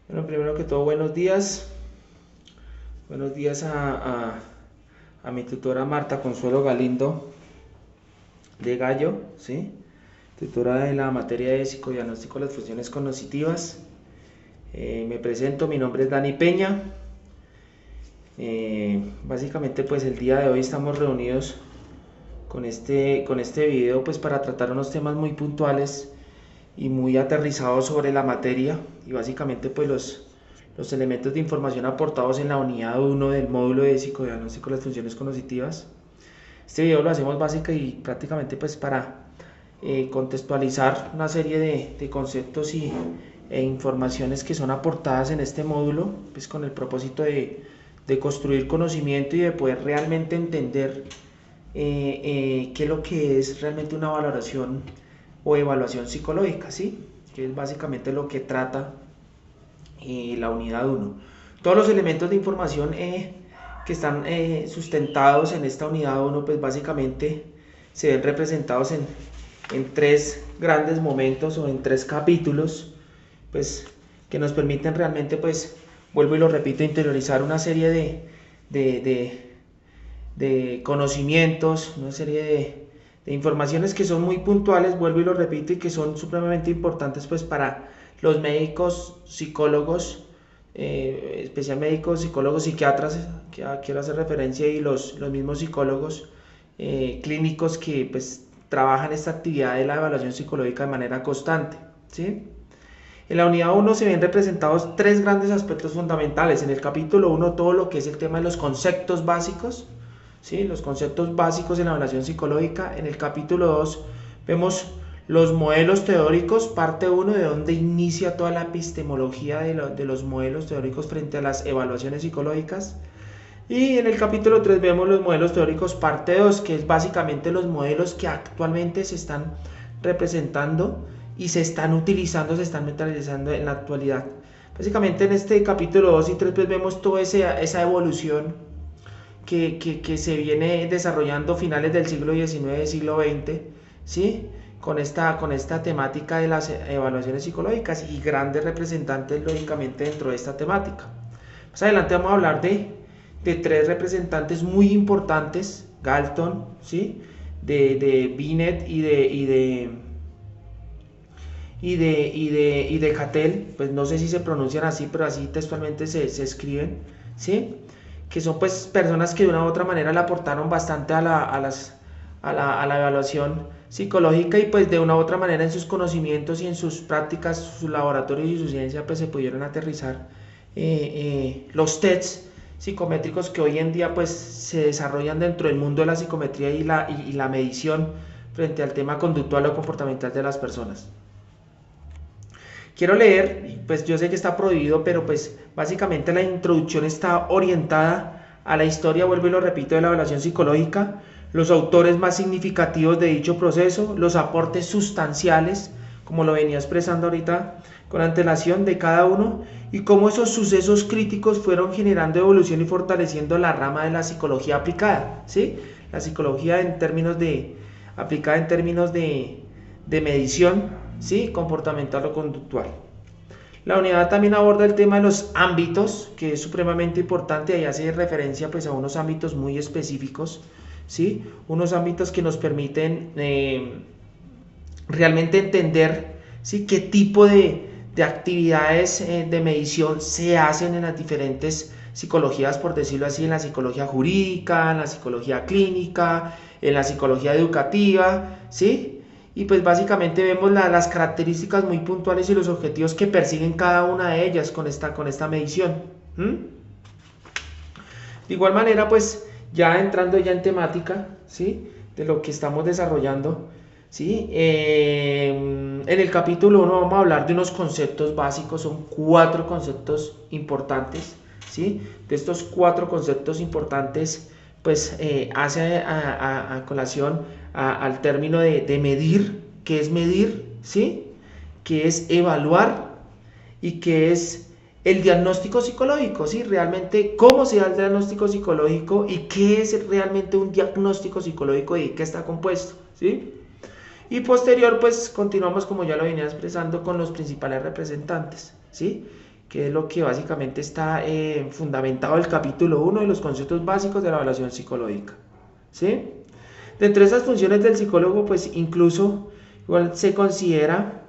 Bueno, primero que todo, buenos días. Buenos días a mi tutora Marta Consuelo Galindo de Gallo, ¿sí? Tutora de la materia de psicodiagnóstico de las funciones cognitivas. Me presento, mi nombre es Dani Peña. Básicamente, pues el día de hoy estamos reunidos con este video pues para tratar unos temas muy puntuales y muy aterrizados sobre la materia y básicamente pues los elementos de información aportados en la unidad 1 del módulo de psicodiagnóstico de las funciones cognitivas. Este video lo hacemos básica y prácticamente pues para contextualizar una serie de conceptos e informaciones que son aportadas en este módulo, pues con el propósito de construir conocimiento y de poder realmente entender qué es lo que es realmente una valoración o evaluación psicológica, ¿sí? Que es básicamente lo que trata la unidad 1. Todos los elementos de información que están sustentados en esta unidad 1, pues básicamente se ven representados en tres grandes momentos o en tres capítulos, pues que nos permiten realmente, pues, vuelvo y lo repito, interiorizar una serie de conocimientos, una serie de informaciones que son muy puntuales, vuelvo y lo repito, y que son supremamente importantes pues para los médicos, psicólogos, especial médicos, psicólogos, psiquiatras, que quiero hacer referencia, y los mismos psicólogos clínicos que pues trabajan esta actividad de la evaluación psicológica de manera constante, ¿sí? En la unidad 1 se ven representados tres grandes aspectos fundamentales. En el capítulo 1 todo lo que es el tema de los conceptos básicos, ¿sí? Los conceptos básicos en la evaluación psicológica. En el capítulo 2 vemos los modelos teóricos, parte 1, de donde inicia toda la epistemología de los modelos teóricos frente a las evaluaciones psicológicas. Y en el capítulo 3 vemos los modelos teóricos, parte 2, que es básicamente los modelos que actualmente se están representando y se están utilizando, se están mentalizando en la actualidad. Básicamente en este capítulo 2 y 3 pues vemos toda esa evolución que se viene desarrollando finales del siglo XIX, siglo XX, ¿sí? Con esta temática de las evaluaciones psicológicas y grandes representantes lógicamente dentro de esta temática. Más adelante vamos a hablar de tres representantes muy importantes: Galton, ¿sí? de Binet y de Cattell, pues no sé si se pronuncian así, pero así textualmente se escriben, ¿sí? Que son pues personas que de una u otra manera le aportaron bastante a la evaluación psicológica, y pues de una u otra manera en sus conocimientos y en sus prácticas, sus laboratorios y su ciencia pues se pudieron aterrizar los tests psicométricos que hoy en día pues se desarrollan dentro del mundo de la psicometría y la medición frente al tema conductual o comportamental de las personas. Quiero leer, pues yo sé que está prohibido, pero pues básicamente la introducción está orientada a la historia, vuelvo y lo repito, de la evaluación psicológica, los autores más significativos de dicho proceso, los aportes sustanciales, como lo venía expresando ahorita con antelación, de cada uno, y cómo esos sucesos críticos fueron generando evolución y fortaleciendo la rama de la psicología aplicada, ¿sí? La psicología aplicada en términos de medición, ¿sí? Comportamental o conductual. La unidad también aborda el tema de los ámbitos, que es supremamente importante. Ahí hace referencia pues a unos ámbitos muy específicos, ¿sí? Unos ámbitos que nos permiten realmente entender, ¿sí? Qué tipo de actividades de medición se hacen en las diferentes psicologías, por decirlo así, en la psicología jurídica, en la psicología clínica, en la psicología educativa, ¿sí? Y pues básicamente vemos las características muy puntuales y los objetivos que persiguen cada una de ellas con esta medición. De igual manera, pues ya entrando ya en temática, ¿sí? De lo que estamos desarrollando, ¿sí? En el capítulo 1 vamos a hablar de unos conceptos básicos, son 4 conceptos importantes, ¿sí? De estos 4 conceptos importantes, pues hace a colación al término de medir, que es medir, ¿sí? Que es evaluar y que es el diagnóstico psicológico, ¿sí? Realmente cómo se da el diagnóstico psicológico y qué es realmente un diagnóstico psicológico y de qué está compuesto, ¿sí? Y posterior, pues continuamos, como ya lo venía expresando, con los principales representantes, ¿sí? que es lo que básicamente está fundamentado el capítulo 1 de los conceptos básicos de la evaluación psicológica, ¿sí? Dentro de esas funciones del psicólogo, pues incluso igual se considera,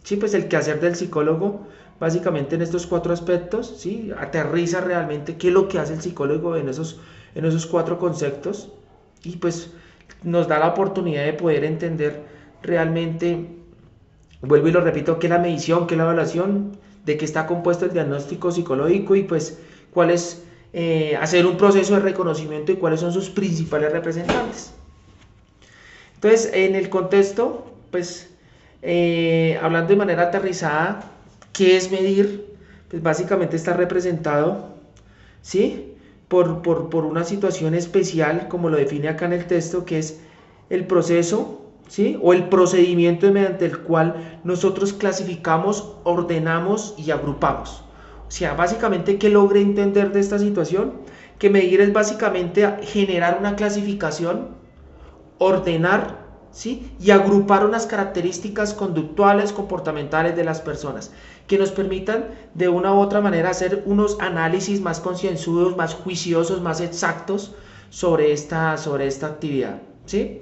sí, pues el quehacer del psicólogo, básicamente en estos 4 aspectos, ¿sí? Aterriza realmente qué es lo que hace el psicólogo en esos 4 conceptos, y pues nos da la oportunidad de poder entender realmente, vuelvo y lo repito, qué es la medición, qué es la evaluación, de qué está compuesto el diagnóstico psicológico y pues cuál es, hacer un proceso de reconocimiento y cuáles son sus principales representantes. Entonces, en el contexto, pues, hablando de manera aterrizada, ¿qué es medir? Pues básicamente está representado, ¿sí? Por una situación especial, como lo define acá en el texto, que es el proceso, ¿sí? O el procedimiento mediante el cual nosotros clasificamos, ordenamos y agrupamos. O sea, básicamente, ¿qué logré entender de esta situación? Que medir es básicamente generar una clasificación, ordenar, ¿sí? Y agrupar unas características conductuales, comportamentales de las personas, que nos permitan de una u otra manera hacer unos análisis más concienzudos, más juiciosos, más exactos sobre esta actividad, ¿sí?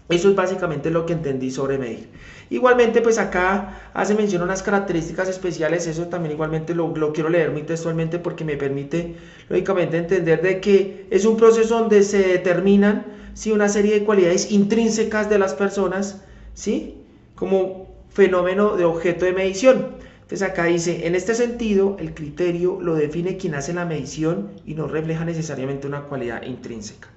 Eso es básicamente lo que entendí sobre medir. Igualmente, pues acá hace mención a unas características especiales, eso también igualmente lo quiero leer muy textualmente porque me permite, lógicamente, entender de que es un proceso donde se determinan, ¿sí? Una serie de cualidades intrínsecas de las personas, ¿sí? Como fenómeno de objeto de medición. Entonces acá dice, en este sentido, el criterio lo define quien hace la medición y no refleja necesariamente una cualidad intrínseca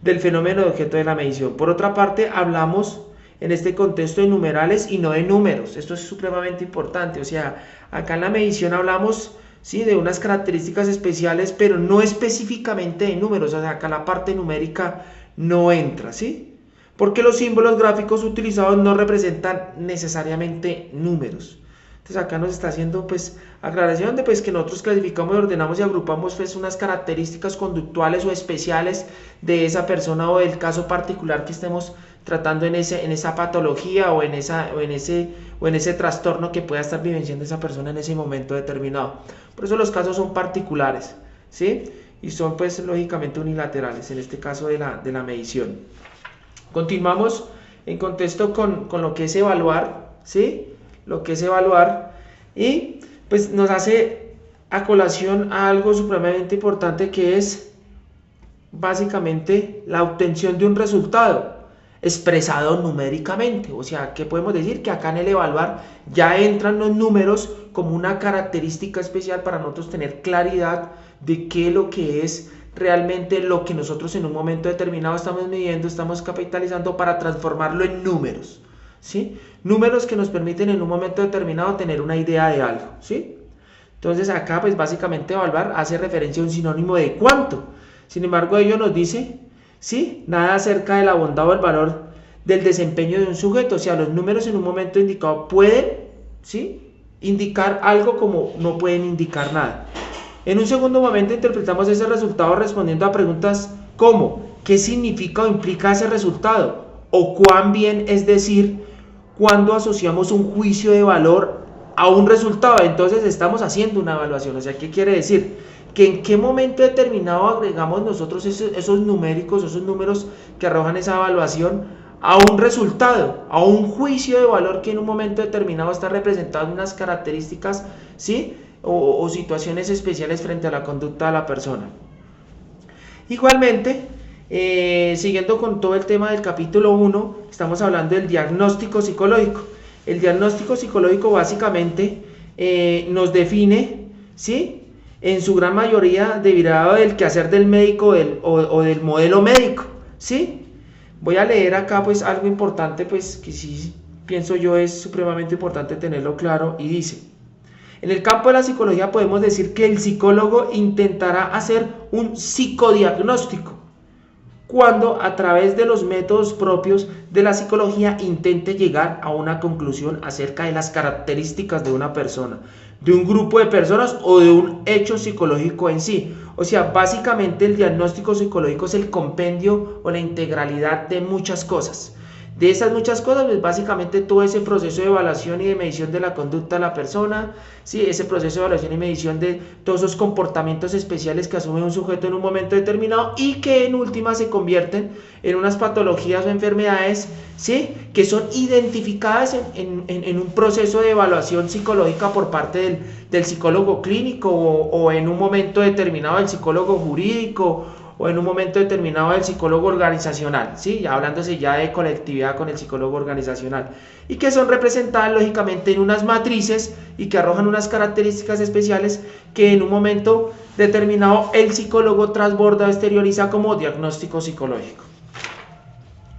del fenómeno de objeto de la medición. Por otra parte, hablamos en este contexto de numerales y no de números. Esto es supremamente importante. O sea, acá en la medición hablamos, ¿sí? De unas características especiales, pero no específicamente de números. O sea, acá la parte numérica no entra, ¿sí? Porque los símbolos gráficos utilizados no representan necesariamente números. Entonces acá nos está haciendo pues aclaración de pues que nosotros clasificamos, ordenamos y agrupamos pues unas características conductuales o especiales de esa persona o del caso particular que estemos tratando en esa patología o en ese trastorno que pueda estar vivenciando esa persona en ese momento determinado. Por eso los casos son particulares, ¿sí? Y son pues lógicamente unilaterales en este caso de la medición. Continuamos en contexto con lo que es evaluar, ¿sí? Lo que es evaluar y pues nos hace a colación a algo supremamente importante que es básicamente la obtención de un resultado expresado numéricamente. O sea, ¿qué podemos decir? Que acá en el evaluar ya entran los números como una característica especial para nosotros tener claridad de qué es lo que es realmente lo que nosotros en un momento determinado estamos midiendo, estamos capitalizando para transformarlo en números, ¿sí? Números que nos permiten en un momento determinado tener una idea de algo, ¿sí? Entonces acá pues básicamente evaluar hace referencia a un sinónimo de cuánto. Sin embargo ello nos dice, ¿sí? Nada acerca de la bondad o el valor del desempeño de un sujeto. O sea, los números en un momento indicado pueden, ¿sí? Indicar algo como no pueden indicar nada. En un segundo momento interpretamos ese resultado respondiendo a preguntas como ¿qué significa o implica ese resultado? O cuán bien, es decir, cuando asociamos un juicio de valor a un resultado. Entonces estamos haciendo una evaluación. O sea, ¿qué quiere decir? Que en qué momento determinado agregamos nosotros esos numéricos, esos números que arrojan esa evaluación a un resultado, a un juicio de valor que en un momento determinado está representado en unas características, ¿sí? O situaciones especiales frente a la conducta de la persona. Igualmente, siguiendo con todo el tema del capítulo 1, estamos hablando del diagnóstico psicológico. El diagnóstico psicológico básicamente nos define, ¿sí? En su gran mayoría derivado del quehacer del médico o del modelo médico, ¿sí? Voy a leer acá pues algo importante pues que sí pienso yo es supremamente importante tenerlo claro y dice: en el campo de la psicología podemos decir que el psicólogo intentará hacer un psicodiagnóstico cuando a través de los métodos propios de la psicología intente llegar a una conclusión acerca de las características de una persona, de un grupo de personas o de un hecho psicológico en sí. O sea, básicamente el diagnóstico psicológico es el compendio o la integralidad de muchas cosas. De esas muchas cosas, pues básicamente todo ese proceso de evaluación y de medición de la conducta de la persona, ¿sí? Ese proceso de evaluación y medición de todos esos comportamientos especiales que asume un sujeto en un momento determinado y que en última se convierten en unas patologías o enfermedades, ¿sí? Que son identificadas en un proceso de evaluación psicológica por parte del psicólogo clínico o en un momento determinado del psicólogo jurídico o en un momento determinado del psicólogo organizacional, ¿sí? Hablándose ya de colectividad con el psicólogo organizacional, y que son representadas lógicamente en unas matrices y que arrojan unas características especiales que en un momento determinado el psicólogo transborda o exterioriza como diagnóstico psicológico.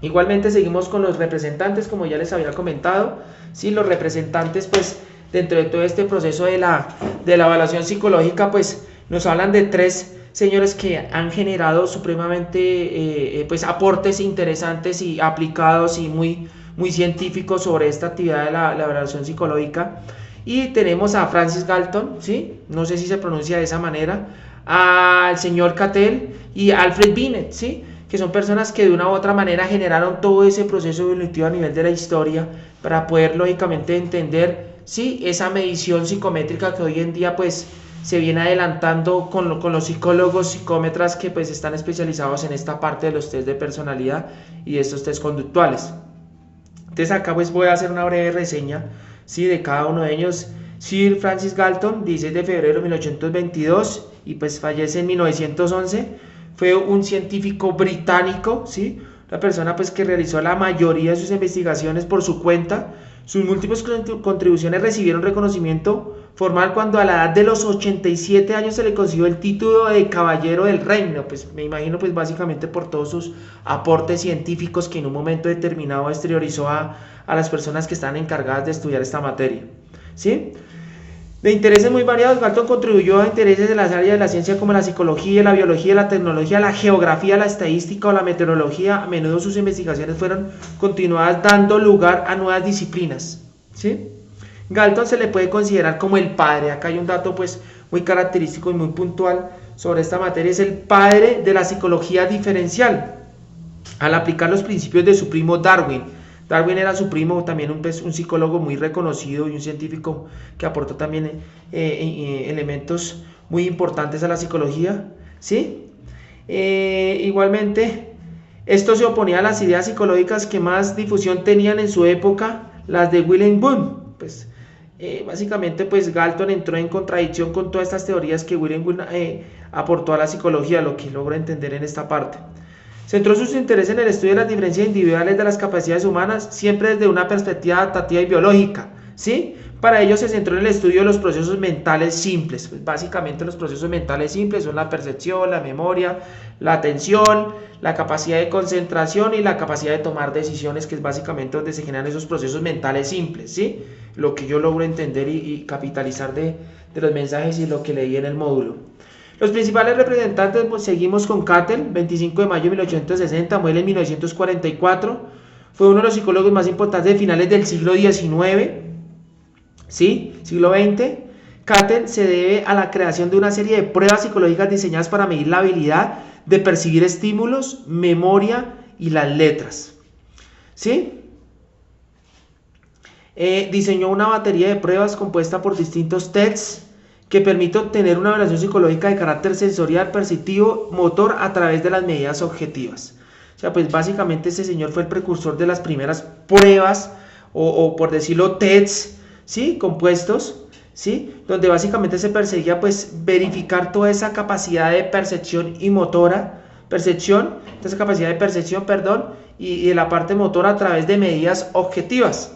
Igualmente seguimos con los representantes, como ya les había comentado, ¿sí? Los representantes, pues dentro de todo este proceso de la evaluación psicológica, pues nos hablan de tres señores que han generado supremamente pues aportes interesantes y aplicados y muy científicos sobre esta actividad de la evaluación psicológica. Y tenemos a Francis Galton, ¿sí? No sé si se pronuncia de esa manera, al señor Cattell y Alfred Binet, ¿sí? Que son personas que de una u otra manera generaron todo ese proceso evolutivo a nivel de la historia para poder lógicamente entender, ¿sí? Esa medición psicométrica que hoy en día pues se viene adelantando con los psicólogos psicómetras que pues están especializados en esta parte de los test de personalidad y de estos test conductuales. Entonces acá pues voy a hacer una breve reseña, ¿sí? De cada uno de ellos. Sir Francis Galton, 16 de febrero de 1822 y pues fallece en 1911, fue un científico británico, ¿sí? Una persona pues que realizó la mayoría de sus investigaciones por su cuenta. Sus múltiples contribuciones recibieron reconocimiento formal cuando a la edad de los 87 años se le consiguió el título de Caballero del Reino, pues me imagino pues básicamente por todos sus aportes científicos que en un momento determinado exteriorizó a las personas que están encargadas de estudiar esta materia, ¿sí? De intereses muy variados, Galton contribuyó a intereses de las áreas de la ciencia como la psicología, la biología, la tecnología, la geografía, la estadística o la meteorología. A menudo sus investigaciones fueron continuadas dando lugar a nuevas disciplinas, ¿sí? Galton se le puede considerar como el padre. Acá hay un dato pues muy característico y muy puntual sobre esta materia. Es el padre de la psicología diferencial al aplicar los principios de su primo Darwin. Darwin era su primo, también un psicólogo muy reconocido y un científico que aportó también elementos muy importantes a la psicología, ¿sí? Igualmente, esto se oponía a las ideas psicológicas que más difusión tenían en su época, las de Wilhelm Wundt. Pues, básicamente, pues Galton entró en contradicción con todas estas teorías que Wilhelm Wundt aportó a la psicología, lo que logro entender en esta parte. Centró sus intereses en el estudio de las diferencias individuales de las capacidades humanas, siempre desde una perspectiva adaptativa y biológica, ¿sí? Para ello se centró en el estudio de los procesos mentales simples. Pues básicamente los procesos mentales simples son la percepción, la memoria, la atención, la capacidad de concentración y la capacidad de tomar decisiones, que es básicamente donde se generan esos procesos mentales simples, ¿sí? Lo que yo logro entender y capitalizar de los mensajes y lo que leí en el módulo. Los principales representantes, pues, seguimos con Cattell, 25 de mayo de 1860, muere en 1944, fue uno de los psicólogos más importantes de finales del siglo XIX, ¿sí? Siglo XX. Cattell se debe a la creación de una serie de pruebas psicológicas diseñadas para medir la habilidad de percibir estímulos, memoria y las letras, ¿sí? Diseñó una batería de pruebas compuesta por distintos tests que permite obtener una evaluación psicológica de carácter sensorial, perceptivo, motor a través de las medidas objetivas. O sea, pues básicamente ese señor fue el precursor de las primeras pruebas o por decirlo tests, ¿sí? Compuestos, ¿sí? Donde básicamente se perseguía pues verificar toda esa capacidad de percepción y motora, esa capacidad de percepción, y de la parte motora a través de medidas objetivas.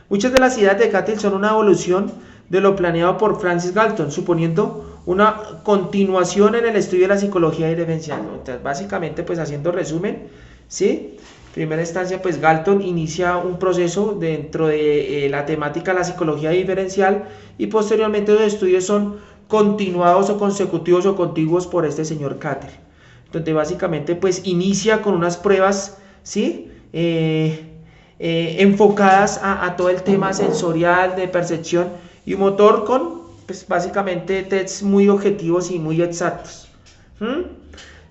Muchas de las ideas de Cattell son una evolución de lo planeado por Francis Galton, suponiendo una continuación en el estudio de la psicología diferencial. Entonces, básicamente, pues haciendo resumen, ¿sí? En primera instancia, pues Galton inicia un proceso dentro de la temática de la psicología diferencial y posteriormente los estudios son continuados o consecutivos o contiguos por este señor Cattell. Entonces, básicamente, pues inicia con unas pruebas, ¿sí? Enfocadas a todo el tema sensorial, de percepción y motor, con pues básicamente tests muy objetivos y muy exactos.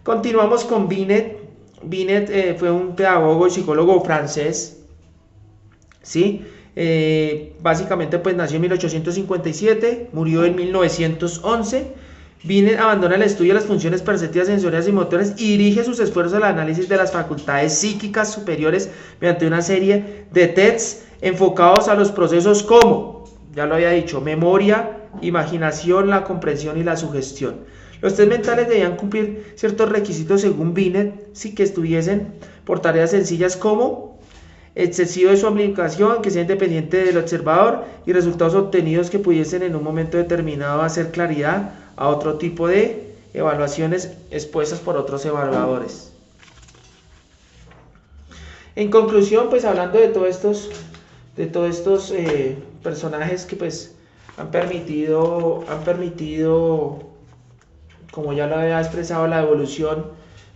Continuamos con Binet. Binet fue un pedagogo y psicólogo francés, ¿sí? Básicamente pues nació en 1857, murió en 1911. Binet abandona el estudio de las funciones perceptivas, sensoriales y motores y dirige sus esfuerzos al análisis de las facultades psíquicas superiores mediante una serie de tests enfocados a los procesos como, ya lo había dicho, memoria, imaginación, la comprensión y la sugestión. Los test mentales debían cumplir ciertos requisitos según Binet, sí, que estuviesen por tareas sencillas como excesivo de su aplicación, que sea independiente del observador y resultados obtenidos que pudiesen en un momento determinado hacer claridad a otro tipo de evaluaciones expuestas por otros evaluadores. En conclusión, pues hablando de todos estos personajes que pues han permitido, como ya lo había expresado, la evolución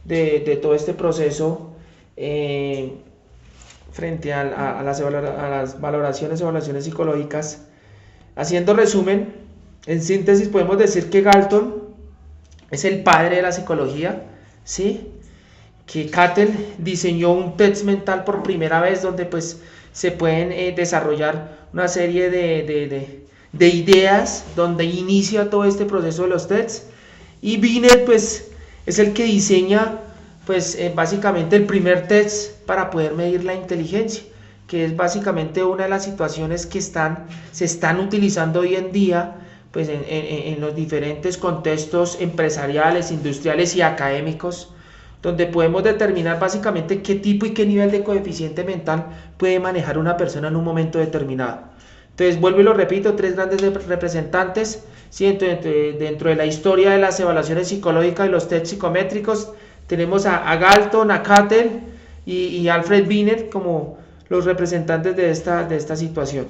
de todo este proceso frente a las evaluaciones psicológicas. Haciendo resumen, en síntesis podemos decir que Galton es el padre de la psicología, ¿sí? Que Cattell diseñó un test mental por primera vez donde pues se pueden desarrollar una serie de ideas donde inicia todo este proceso de los tests, y Binet pues es el que diseña pues básicamente el primer test para poder medir la inteligencia, que es básicamente una de las situaciones que se están utilizando hoy en día pues en los diferentes contextos empresariales, industriales y académicos, donde podemos determinar básicamente qué tipo y qué nivel de coeficiente mental puede manejar una persona en un momento determinado. Entonces, vuelvo y lo repito, tres grandes representantes, ¿sí? Dentro de la historia de las evaluaciones psicológicas y los test psicométricos, tenemos a Galton, a Cattell y Alfred Binet como los representantes de esta situación.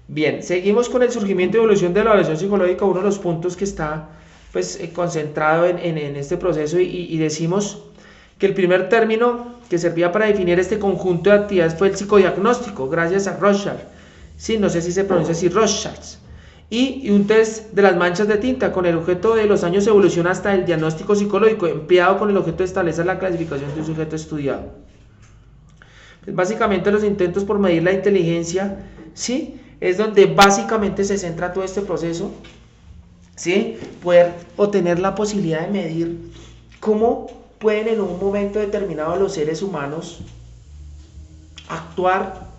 Bien, seguimos con el surgimiento y evolución de la evaluación psicológica, uno de los puntos que está pues concentrado en este proceso, y decimos que el primer término que servía para definir este conjunto de actividades fue el psicodiagnóstico, gracias a Rorschach, sí, no sé si se pronuncia así, Rorschach, y un test de las manchas de tinta. Con el objeto de los años evoluciona hasta el diagnóstico psicológico, empleado con el objeto de establecer la clasificación de un sujeto estudiado. Pues básicamente los intentos por medir la inteligencia, sí, es donde básicamente se centra todo este proceso, ¿sí? Poder o tener la posibilidad de medir cómo pueden en un momento determinado los seres humanos actuar,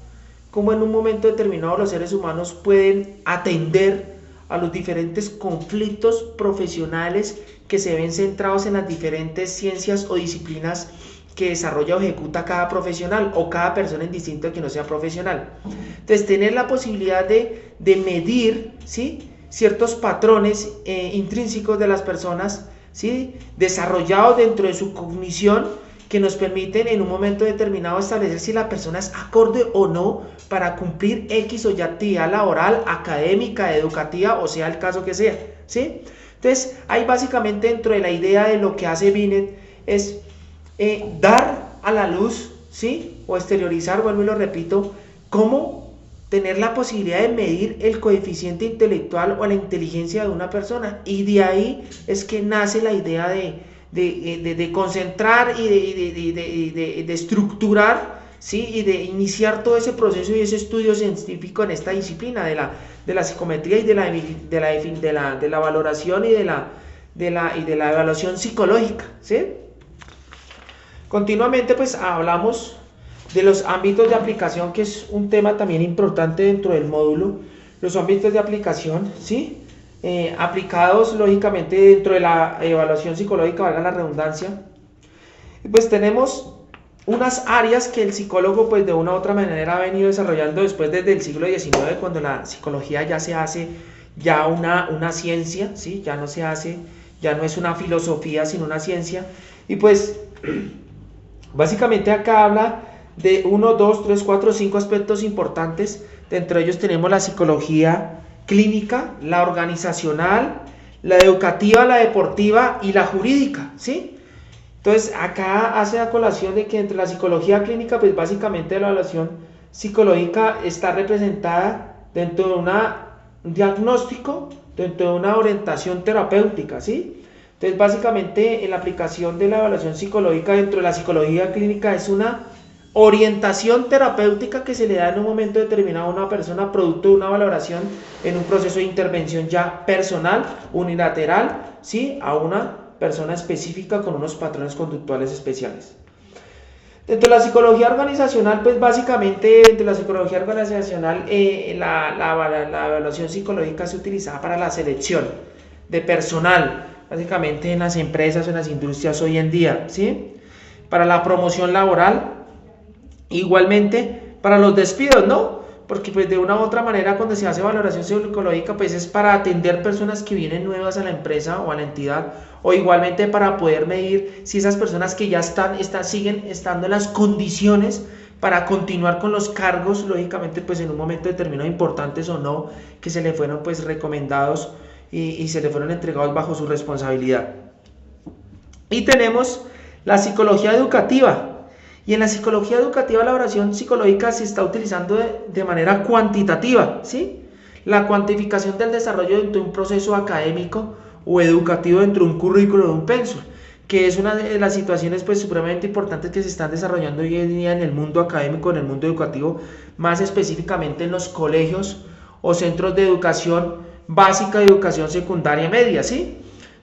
cómo en un momento determinado los seres humanos pueden atender a los diferentes conflictos profesionales que se ven centrados en las diferentes ciencias o disciplinas que desarrolla o ejecuta cada profesional o cada persona indistinto que no sea profesional. Entonces, tener la posibilidad de medir, ¿sí?, ciertos patrones intrínsecos de las personas, ¿sí?, desarrollados dentro de su cognición, que nos permiten en un momento determinado establecer si la persona es acorde o no para cumplir X o Y actividad laboral, académica, educativa, o sea el caso que sea, ¿sí? Entonces, ahí básicamente dentro de la idea de lo que hace Binet es dar a la luz, ¿sí?, o exteriorizar, vuelvo y lo repito, cómo tener la posibilidad de medir el coeficiente intelectual o la inteligencia de una persona, y de ahí es que nace la idea de concentrar y de estructurar, ¿sí?, y de iniciar todo ese proceso y ese estudio científico en esta disciplina de la psicometría y de la valoración y de la evaluación psicológica, ¿sí? Continuamente pues hablamos de los ámbitos de aplicación, que es un tema también importante dentro del módulo. Los ámbitos de aplicación, ¿sí?, aplicados lógicamente dentro de la evaluación psicológica, valga la redundancia. Pues tenemos unas áreas que el psicólogo pues de una u otra manera ha venido desarrollando después desde el siglo XIX, cuando la psicología ya se hace ya una ciencia, ¿sí?, ya no es una filosofía sino una ciencia. Y pues básicamente acá habla de 1, 2, 3, 4, 5 aspectos importantes. Dentro de ellos tenemos la psicología clínica, la organizacional, la educativa, la deportiva y la jurídica, ¿sí? Entonces acá hace la colación de que entre la psicología clínica, pues básicamente la evaluación psicológica está representada dentro de un diagnóstico, dentro de una orientación terapéutica, ¿sí? Entonces básicamente en la aplicación de la evaluación psicológica dentro de la psicología clínica es una orientación terapéutica que se le da en un momento determinado a una persona producto de una valoración en un proceso de intervención ya personal, unilateral, ¿sí? A una persona específica con unos patrones conductuales especiales. Dentro de la psicología organizacional, pues básicamente dentro de la psicología organizacional la evaluación psicológica se utiliza para la selección de personal, básicamente en las empresas o en las industrias hoy en día, ¿sí? Para la promoción laboral, igualmente para los despidos, ¿no? Porque pues de una u otra manera cuando se hace valoración psicológica pues es para atender personas que vienen nuevas a la empresa o a la entidad, o igualmente para poder medir si esas personas que ya siguen estando en las condiciones para continuar con los cargos, lógicamente pues en un momento determinado importantes o no, que se le fueron pues recomendados y se le fueron entregados bajo su responsabilidad. Y tenemos la psicología educativa. Y en la psicología educativa la evaluación psicológica se está utilizando de manera cuantitativa, ¿sí? La cuantificación del desarrollo dentro de un proceso académico o educativo dentro de un currículo o de un pensum, que es una de las situaciones pues supremamente importantes que se están desarrollando hoy en día en el mundo académico, en el mundo educativo, más específicamente en los colegios o centros de educación básica y educación secundaria media, ¿sí?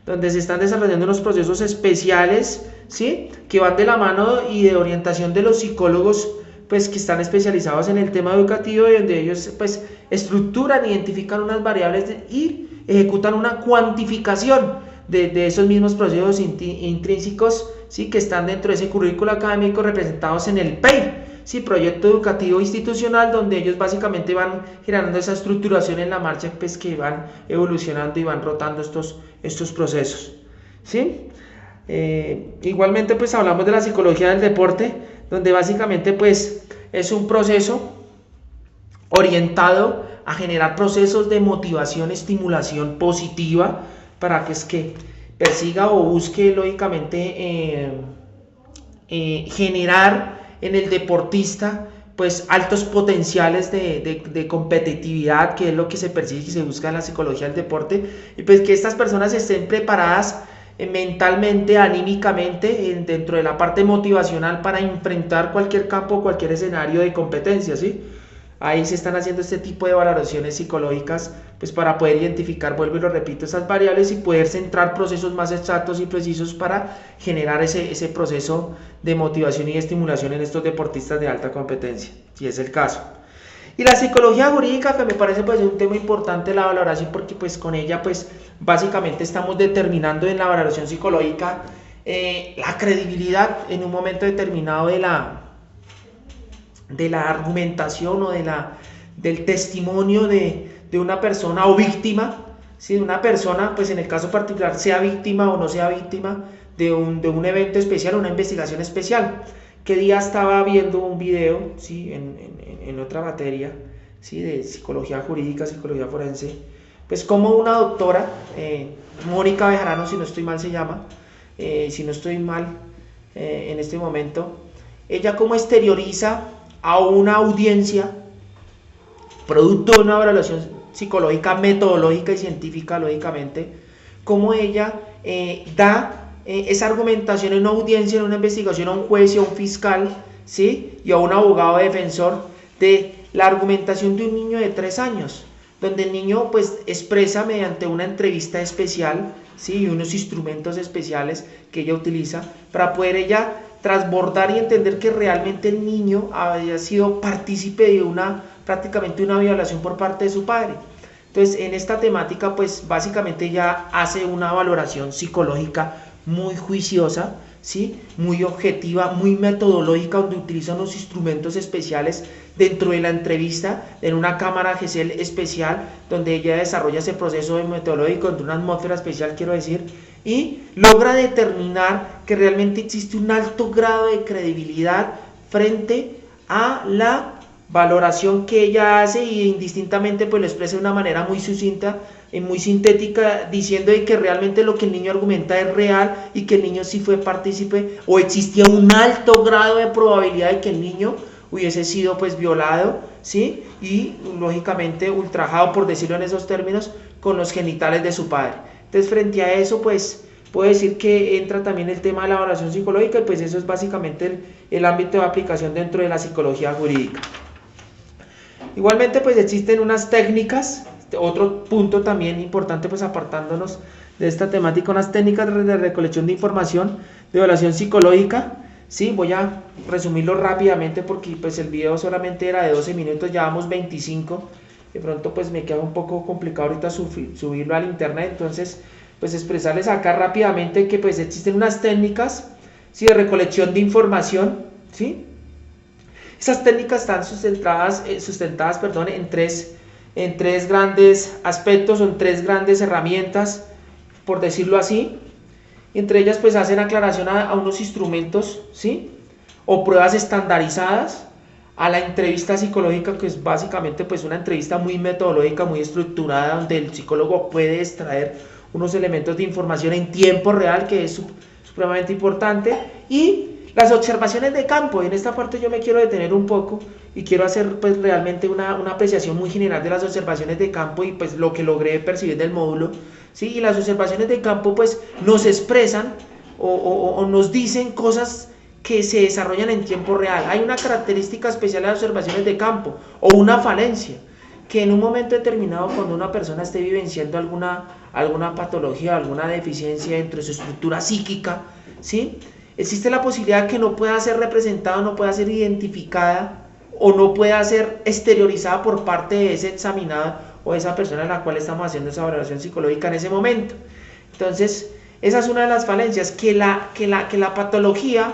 Donde se están desarrollando unos procesos especiales, ¿sí? Que van de la mano y de orientación de los psicólogos, pues que están especializados en el tema educativo y donde ellos pues estructuran, identifican unas variables y ejecutan una cuantificación de esos mismos procesos intrínsecos, ¿sí? Que están dentro de ese currículo académico representados en el PEI, ¿sí? Proyecto educativo institucional, donde ellos básicamente van generando esa estructuración en la marcha, pues que van evolucionando y van rotando estos procesos, ¿sí? Igualmente pues hablamos de la psicología del deporte, donde básicamente pues es un proceso orientado a generar procesos de motivación, estimulación positiva para que es que persiga o busque lógicamente generar en el deportista pues altos potenciales de competitividad, que es lo que se persigue y se busca en la psicología del deporte, y pues que estas personas estén preparadas mentalmente, anímicamente, dentro de la parte motivacional para enfrentar cualquier campo, cualquier escenario de competencia, ¿sí? Ahí se están haciendo este tipo de valoraciones psicológicas, pues para poder identificar, vuelvo y lo repito, esas variables y poder centrar procesos más exactos y precisos para generar ese proceso de motivación y estimulación en estos deportistas de alta competencia, si es el caso. Y la psicología jurídica, que me parece pues un tema importante la valoración, porque pues con ella pues básicamente estamos determinando en la valoración psicológica la credibilidad en un momento determinado de la argumentación o del testimonio de una persona o víctima, ¿sí? De una persona, pues en el caso particular, sea víctima o no sea víctima de un evento especial, una investigación especial. Que día estaba viendo un video, ¿sí? en otra materia, ¿sí? De psicología jurídica, psicología forense, pues como una doctora, Mónica Bejarano, si no estoy mal se llama, si no estoy mal en este momento, ella como exterioriza a una audiencia, producto de una evaluación psicológica, metodológica y científica, lógicamente, como ella da esa argumentación en una audiencia, en una investigación a un juez y a un fiscal, ¿sí? Y a un abogado defensor de la argumentación de un niño de 3 años, donde el niño pues expresa mediante una entrevista especial, ¿sí? Y unos instrumentos especiales que ella utiliza para poder ella transbordar y entender que realmente el niño había sido partícipe de prácticamente una violación por parte de su padre. Entonces, en esta temática, pues básicamente ella hace una valoración psicológica muy juiciosa, ¿sí? Muy objetiva, muy metodológica, donde utiliza unos instrumentos especiales dentro de la entrevista, en una cámara GESEL especial, donde ella desarrolla ese proceso de metodológico, en una atmósfera especial, quiero decir, y logra determinar que realmente existe un alto grado de credibilidad frente a la valoración que ella hace, y indistintamente pues lo expresa de una manera muy sucinta y muy sintética, diciendo de que realmente lo que el niño argumenta es real y que el niño sí fue partícipe, o existía un alto grado de probabilidad de que el niño hubiese sido pues violado, ¿sí? Y lógicamente ultrajado, por decirlo en esos términos, con los genitales de su padre. Entonces, frente a eso, pues puedo decir que entra también el tema de la evaluación psicológica, y pues eso es básicamente el ámbito de aplicación dentro de la psicología jurídica. Igualmente pues existen unas técnicas, otro punto también importante pues apartándonos de esta temática, unas técnicas de recolección de información de evaluación psicológica. Sí, voy a resumirlo rápidamente porque pues el video solamente era de 12 minutos, ya vamos 25, de pronto pues me queda un poco complicado ahorita subirlo al internet, entonces pues expresarles acá rápidamente que pues existen unas técnicas, ¿sí?, de recolección de información, ¿sí? Esas técnicas están sustentadas en tres grandes aspectos o en tres grandes herramientas, por decirlo así. Entre ellas pues hacen aclaración a unos instrumentos, ¿sí?, o pruebas estandarizadas, a la entrevista psicológica, que es básicamente pues una entrevista muy metodológica, muy estructurada, donde el psicólogo puede extraer unos elementos de información en tiempo real, que es supremamente importante, y las observaciones de campo. En esta parte yo me quiero detener un poco y quiero hacer pues realmente una apreciación muy general de las observaciones de campo y pues lo que logré percibir del módulo, ¿sí? Y las observaciones de campo pues nos expresan o nos dicen cosas que se desarrollan en tiempo real. Hay una característica especial de las observaciones de campo o una falencia, que en un momento determinado, cuando una persona esté vivenciando alguna patología, alguna deficiencia dentro de su estructura psíquica, ¿sí?, existe la posibilidad que no pueda ser representada, no pueda ser identificada o no pueda ser exteriorizada por parte de ese examinado o de esa persona a la cual estamos haciendo esa valoración psicológica en ese momento. Entonces, esa es una de las falencias, que la patología,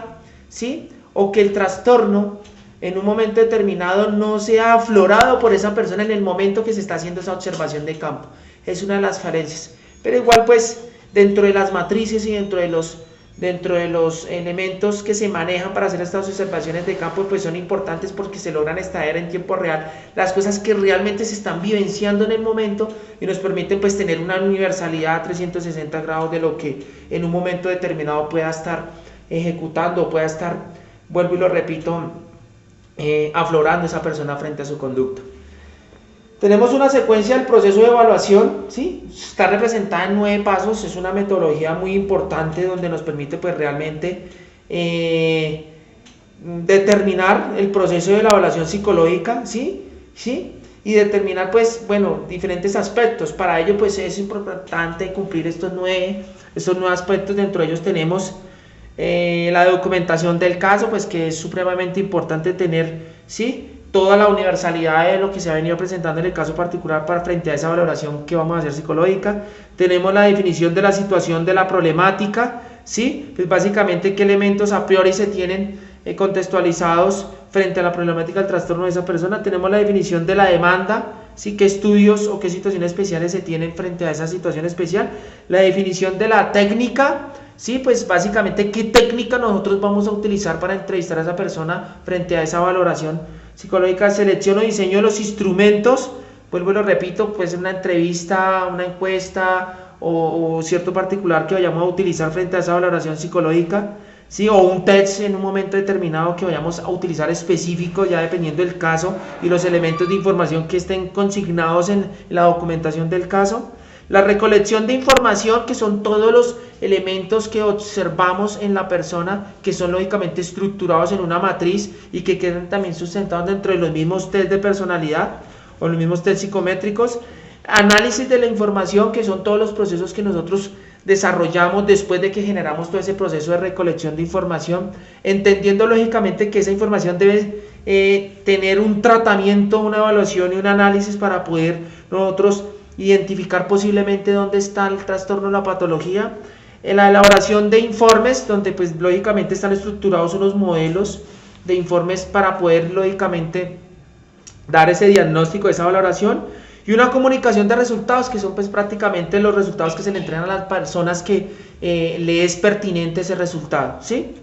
¿sí?, o que el trastorno en un momento determinado no sea aflorado por esa persona en el momento que se está haciendo esa observación de campo. Es una de las falencias. Pero igual pues dentro de las matrices y dentro de los elementos que se manejan para hacer estas observaciones de campo pues son importantes porque se logran extraer en tiempo real las cosas que realmente se están vivenciando en el momento y nos permiten pues tener una universalidad a 360 grados de lo que en un momento determinado pueda estar ejecutando, pueda estar, vuelvo y lo repito, aflorando esa persona frente a su conducta. Tenemos una secuencia del proceso de evaluación, ¿sí? Está representada en 9 pasos, es una metodología muy importante donde nos permite pues realmente determinar el proceso de la evaluación psicológica, ¿sí? Y determinar pues, bueno, diferentes aspectos. Para ello pues es importante cumplir estos nueve aspectos. Dentro de ellos tenemos la documentación del caso, pues que es supremamente importante tener, ¿sí?, toda la universalidad de lo que se ha venido presentando en el caso particular para frente a esa valoración que vamos a hacer psicológica. Tenemos la definición de la situación de la problemática, ¿sí?, pues básicamente qué elementos a priori se tienen contextualizados frente a la problemática del trastorno de esa persona. Tenemos la definición de la demanda, ¿sí?, qué estudios o qué situaciones especiales se tienen frente a esa situación especial. La definición de la técnica, sí, pues básicamente qué técnica nosotros vamos a utilizar para entrevistar a esa persona frente a esa valoración psicológica. Selección o diseño de los instrumentos, vuelvo y lo repito, pues una entrevista, una encuesta o cierto particular que vayamos a utilizar frente a esa valoración psicológica, ¿sí?, o un test en un momento determinado que vayamos a utilizar específico, ya dependiendo del caso y los elementos de información que estén consignados en la documentación del caso. La recolección de información, que son todos los elementos que observamos en la persona, que son lógicamente estructurados en una matriz y que quedan también sustentados dentro de los mismos test de personalidad o los mismos test psicométricos. Análisis de la información, que son todos los procesos que nosotros desarrollamos después de que generamos todo ese proceso de recolección de información, entendiendo lógicamente que esa información debe tener un tratamiento, una evaluación y un análisis para poder nosotros identificar posiblemente dónde está el trastorno o la patología. En la elaboración de informes, donde pues lógicamente están estructurados unos modelos de informes para poder lógicamente dar ese diagnóstico, esa valoración, y una comunicación de resultados, que son pues prácticamente los resultados que se le entregan a las personas que le es pertinente ese resultado, ¿sí?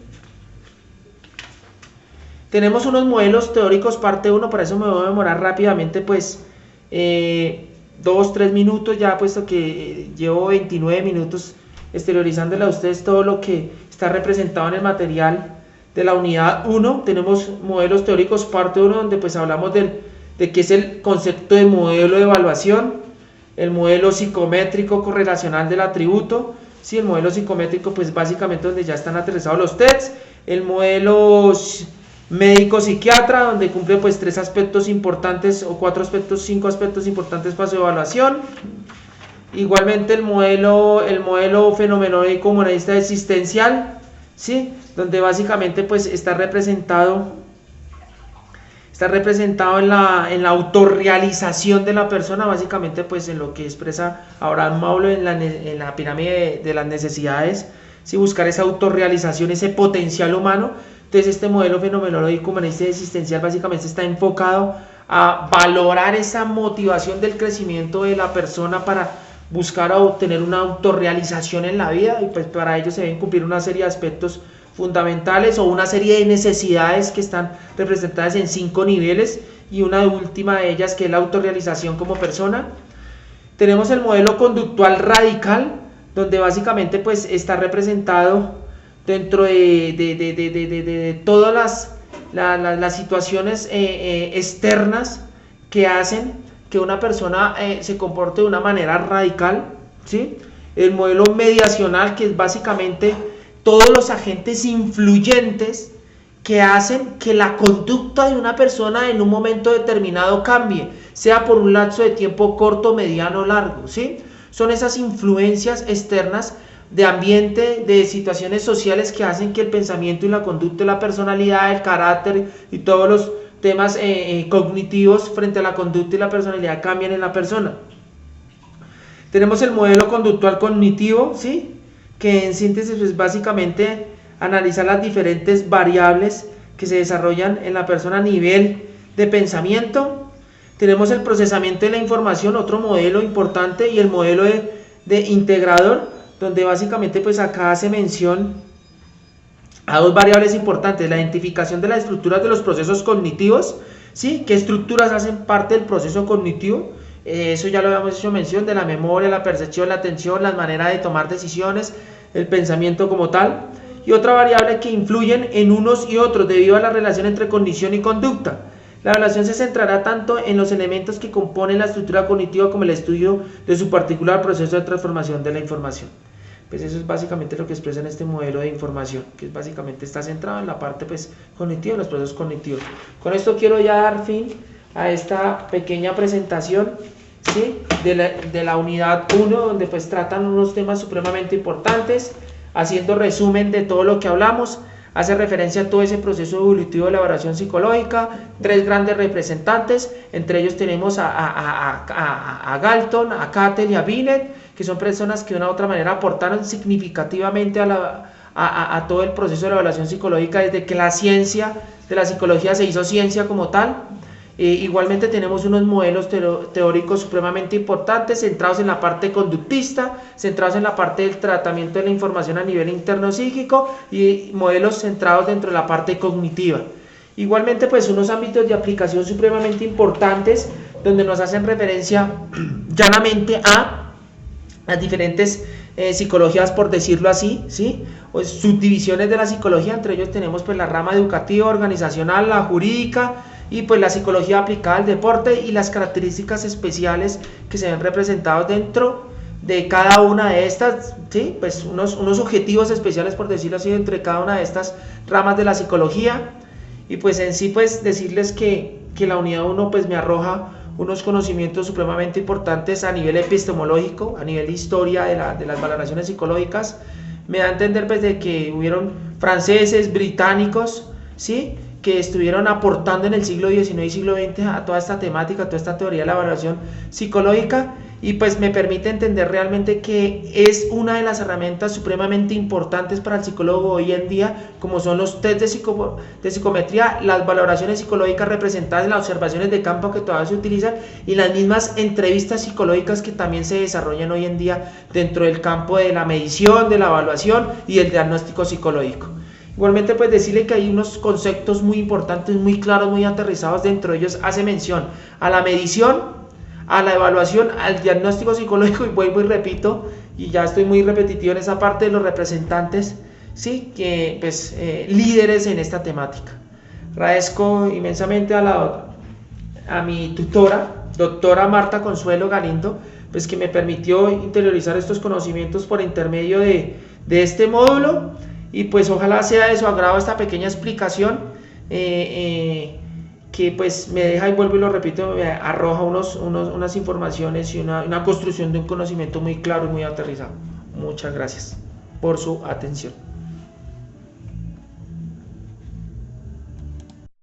Tenemos unos modelos teóricos parte 1, para eso me voy a demorar rápidamente pues 2-3 minutos ya, puesto que llevo 29 minutos exteriorizándole a ustedes todo lo que está representado en el material de la unidad 1. Tenemos modelos teóricos parte 1, donde pues hablamos de qué es el concepto de modelo de evaluación, el modelo psicométrico correlacional del atributo, ¿sí? El modelo psicométrico pues básicamente donde ya están aterrizados los tests, el modelo médico psiquiatra, donde cumple pues 3 aspectos importantes o 4 aspectos, 5 aspectos importantes para su evaluación. Igualmente el modelo fenomenológico humanista existencial, ¿sí? Donde básicamente pues está representado en la autorrealización de la persona, básicamente pues en lo que expresa Abraham Maslow en la pirámide de las necesidades, ¿sí? Buscar esa autorrealización, ese potencial humano. Entonces este modelo fenomenológico humanista existencial básicamente está enfocado a valorar esa motivación del crecimiento de la persona para buscar obtener una autorrealización en la vida, y pues para ello se deben cumplir una serie de aspectos fundamentales o una serie de necesidades que están representadas en 5 niveles, y una última de ellas que es la autorrealización como persona. Tenemos el modelo conductual radical, donde básicamente pues está representado dentro de todas las situaciones externas que hacen que una persona se comporte de una manera radical, ¿sí? El modelo mediacional, que es básicamente todos los agentes influyentes que hacen que la conducta de una persona en un momento determinado cambie, sea por un lapso de tiempo corto, mediano o largo, ¿sí? Son esas influencias externas de ambiente, de situaciones sociales que hacen que el pensamiento y la conducta, la personalidad, el carácter y todos los temas cognitivos frente a la conducta y la personalidad cambian en la persona. Tenemos el modelo conductual cognitivo, ¿sí? Que en síntesis pues básicamente analiza las diferentes variables que se desarrollan en la persona a nivel de pensamiento. Tenemos el procesamiento de la información, otro modelo importante, y el modelo de integrador, donde básicamente pues acá hace mención a 2 variables importantes: la identificación de las estructuras de los procesos cognitivos, ¿sí? ¿Qué estructuras hacen parte del proceso cognitivo? Eso ya lo habíamos hecho mención, de la memoria, la percepción, la atención, las maneras de tomar decisiones, el pensamiento como tal. Y otra variable que influyen en unos y otros debido a la relación entre cognición y conducta. La evaluación se centrará tanto en los elementos que componen la estructura cognitiva como el estudio de su particular proceso de transformación de la información. Pues eso es básicamente lo que expresa en este modelo de información, que básicamente está centrado en la parte pues cognitiva, en los procesos cognitivos. Con esto quiero ya dar fin a esta pequeña presentación, ¿sí? de la unidad 1, donde pues tratan unos temas supremamente importantes, haciendo resumen de todo lo que hablamos. Hace referencia a todo ese proceso evolutivo de la evaluación psicológica, 3 grandes representantes, entre ellos tenemos a Galton, a Cattell y a Binet, que son personas que de una u otra manera aportaron significativamente a todo el proceso de la evaluación psicológica desde que la ciencia de la psicología se hizo ciencia como tal. Igualmente tenemos unos modelos teóricos supremamente importantes, centrados en la parte conductista, centrados en la parte del tratamiento de la información a nivel interno psíquico, y modelos centrados dentro de la parte cognitiva. Igualmente pues unos ámbitos de aplicación supremamente importantes, donde nos hacen referencia llanamente a las diferentes psicologías, por decirlo así, ¿sí? O subdivisiones de la psicología. Entre ellos tenemos pues la rama educativa, organizacional, la jurídica, y pues la psicología aplicada al deporte, y las características especiales que se ven representados dentro de cada una de estas, ¿sí? Pues unos objetivos especiales, por decirlo así, dentro de cada una de estas ramas de la psicología. Y pues en sí pues decirles que la unidad 1 pues me arroja unos conocimientos supremamente importantes a nivel epistemológico, a nivel de historia de las valoraciones psicológicas. Me da a entender pues de que hubieron franceses, británicos, ¿sí? Que estuvieron aportando en el siglo XIX y siglo XX a toda esta temática, a toda esta teoría de la evaluación psicológica, y pues me permite entender realmente que es una de las herramientas supremamente importantes para el psicólogo hoy en día, como son los test de psicometría, las valoraciones psicológicas representadas en las observaciones de campo que todavía se utilizan, y las mismas entrevistas psicológicas que también se desarrollan hoy en día dentro del campo de la medición, de la evaluación y el diagnóstico psicológico. Igualmente pues decirle que hay unos conceptos muy importantes, muy claros, muy aterrizados. Dentro de ellos hace mención a la medición, a la evaluación, al diagnóstico psicológico, y vuelvo y repito, y ya estoy muy repetitivo en esa parte, de los representantes, ¿sí? Que pues líderes en esta temática. Agradezco inmensamente a mi tutora, doctora Marta Consuelo Galindo, pues que me permitió interiorizar estos conocimientos por intermedio de este módulo. Y pues ojalá sea de su agrado esta pequeña explicación, que pues me deja, y vuelvo y lo repito, me arroja unas informaciones y una construcción de un conocimiento muy claro y muy aterrizado. Muchas gracias por su atención.